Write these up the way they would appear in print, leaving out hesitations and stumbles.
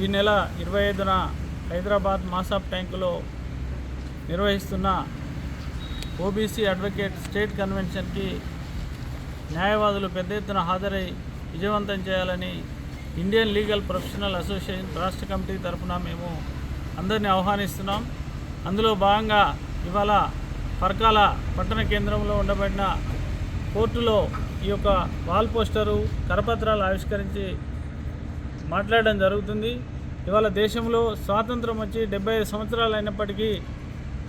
ఈ నెల 25న హైదరాబాద్ మాసాబ్ ట్యాంకులో నిర్వహిస్తున్న ఓబీసీ అడ్వకేట్ స్టేట్ కన్వెన్షన్కి న్యాయవాదులు పెద్ద ఎత్తున హాజరై విజయవంతం చేయాలని ఇండియన్ లీగల్ ప్రొఫెషనల్ అసోసియేషన్ రాష్ట్ర కమిటీ తరఫున మేము అందరినీ ఆహ్వానిస్తున్నాం. అందులో భాగంగా ఇవాళ పరకాల పట్టణ కేంద్రంలో ఉండబడిన కోర్టులో ఈ యొక్క వాల్ పోస్టరు కరపత్రాలు ఆవిష్కరించి మాట్లాడడం జరుగుతుంది. ఇవాళ దేశంలో స్వాతంత్రం వచ్చి 75 సంవత్సరాలు అయినప్పటికీ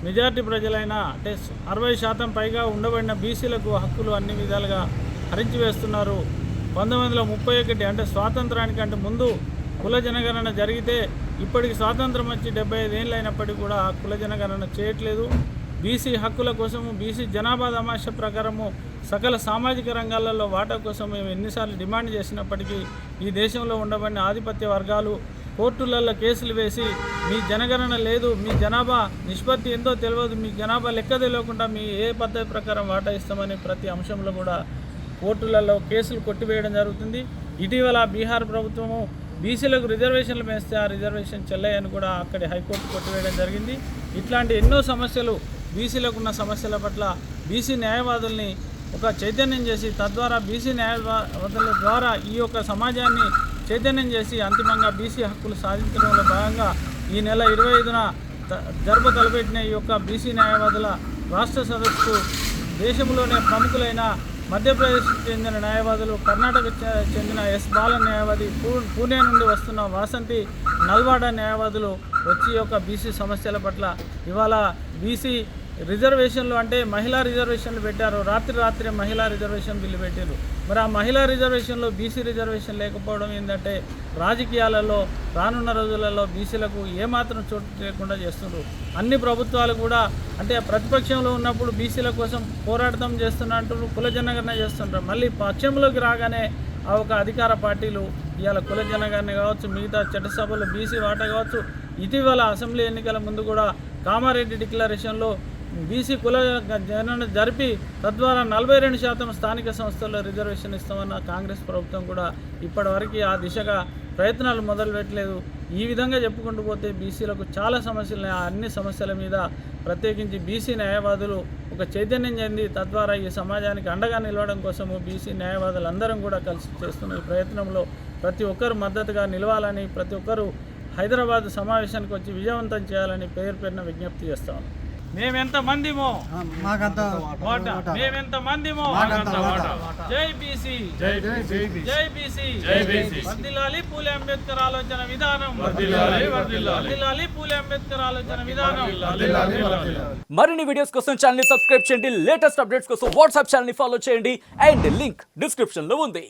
మెజారిటీ ప్రజలైన అంటే 60% పైగా ఉండబడిన బీసీలకు హక్కులు అన్ని విధాలుగా హరించి వేస్తున్నారు. 1931 అంటే స్వాతంత్రానికి అంటే ముందు కుల జనగణన జరిగితే ఇప్పటికి స్వాతంత్రం వచ్చి 75 ఏళ్ళు అయినప్పటికీ కూడా కుల జనగణన చేయట్లేదు. బీసీ హక్కుల కోసము బీసీ జనాభా తమాషా ప్రకారము సకల సామాజిక రంగాలలో వాటా కోసం మేము ఎన్నిసార్లు డిమాండ్ చేసినప్పటికీ ఈ దేశంలో ఉండబడిన ఆధిపత్య వర్గాలు కోర్టులలో కేసులు వేసి మీ జనగణన లేదు, మీ జనాభా నిష్పత్తి ఎంతో తెలియదు, మీ జనాభా లెక్క తెలియకుండా మీ ఏ పద్ధతి ప్రకారం వాటా ఇస్తామని ప్రతి అంశంలో కూడా కోర్టులలో కేసులు కొట్టివేయడం జరుగుతుంది. ఇటీవల బీహార్ ప్రభుత్వము బీసీలకు రిజర్వేషన్లు వేస్తే ఆ రిజర్వేషన్ చెల్లయని కూడా అక్కడి హైకోర్టు కొట్టివేయడం జరిగింది. ఇట్లాంటి ఎన్నో సమస్యలు బీసీలకు ఉన్న సమస్యల పట్ల బీసీ న్యాయవాదుల్ని ఒక చైతన్యం చేసి తద్వారా బీసీ న్యాయవాదుల ద్వారా ఈ యొక్క సమాజాన్ని చైతన్యం చేసి అంతిమంగా బీసీ హక్కులు సాధించడంలో భాగంగా ఈ నెల 25న తలపెట్టిన ఈ యొక్క బీసీ న్యాయవాదుల రాష్ట్ర సదస్సుకు దేశంలోనే ప్రముఖులైన మధ్యప్రదేశ్ చెందిన న్యాయవాదులు, కర్ణాటక చెందిన ఎస్ బాలన్ న్యాయవాది, పూణే నుండి వస్తున్న వాసంతి నల్వాడ న్యాయవాదులు వచ్చి యొక్క బీసీ సమస్యల పట్ల ఇవాళ బీసీ రిజర్వేషన్లు అంటే మహిళా రిజర్వేషన్లు పెట్టారు. రాత్రి మహిళా రిజర్వేషన్ బిల్లు పెట్టారు. మరి ఆ మహిళా రిజర్వేషన్లో బీసీ రిజర్వేషన్ లేకపోవడం ఏంటంటే రాజకీయాలలో రానున్న రోజులలో బీసీలకు ఏమాత్రం చోటు లేకుండా చేస్తున్నారు. అన్ని ప్రభుత్వాలు కూడా అంటే ప్రతిపక్షంలో ఉన్నప్పుడు బీసీల కోసం పోరాటం చేస్తున్నట్టు కుల జనగణన చేస్తుంటారు. మళ్ళీ పక్షంలోకి రాగానే ఆ ఒక అధికార పార్టీలు ఇవాళ కుల జనగణన కావచ్చు, మిగతా చట్టసభలో బీసీ వాటా కావచ్చు, ఇటీవల అసెంబ్లీ ఎన్నికల ముందు కూడా కామారెడ్డి డిక్లరేషన్లో బీసీ కుల జనగణన జరిపి తద్వారా 42% స్థానిక సంస్థల్లో రిజర్వేషన్ ఇస్తామన్న కాంగ్రెస్ ప్రభుత్వం కూడా ఇప్పటివరకు ఆ దిశగా ప్రయత్నాలు మొదలుపెట్టలేదు. ఈ విధంగా చెప్పుకుంటూ పోతే బీసీలకు చాలా సమస్యలు, ఆ అన్ని సమస్యల మీద ప్రత్యేకించి బీసీ న్యాయవాదులు ఒక చైతన్యం చెంది తద్వారా ఈ సమాజానికి అండగా నిలవడం కోసము బీసీ న్యాయవాదులందరం కూడా కలిసి చేస్తున్న ఈ ప్రయత్నంలో ప్రతి ఒక్కరు మద్దతుగా నిలవాలని, ప్రతి ఒక్కరూ హైదరాబాద్ సమావేశానికి వచ్చి విజయవంతం చేయాలని పేరున విజ్ఞప్తి చేస్తాం. మేమెంత మందిమో మేమెంత మందిమో జై బీసీ, జై బీసీ, వర్ధిల్లాలి పూలే అంబేద్కర్ ఆలోచన విధానం, వర్ధిల్లాలి పూలే అంబేద్కర్ ఆలోచన విధానం. మరిన్ని వీడియోస్ కోసం ఛానల్ ని సబ్స్క్రైబ్ చేయండి. లేటెస్ట్ అప్డేట్స్ కోసం వాట్సాప్ ఛానల్ ని ఫాలో చేయండి. అండ్ లింక్ డిస్క్రిప్షన్ లో ఉంది.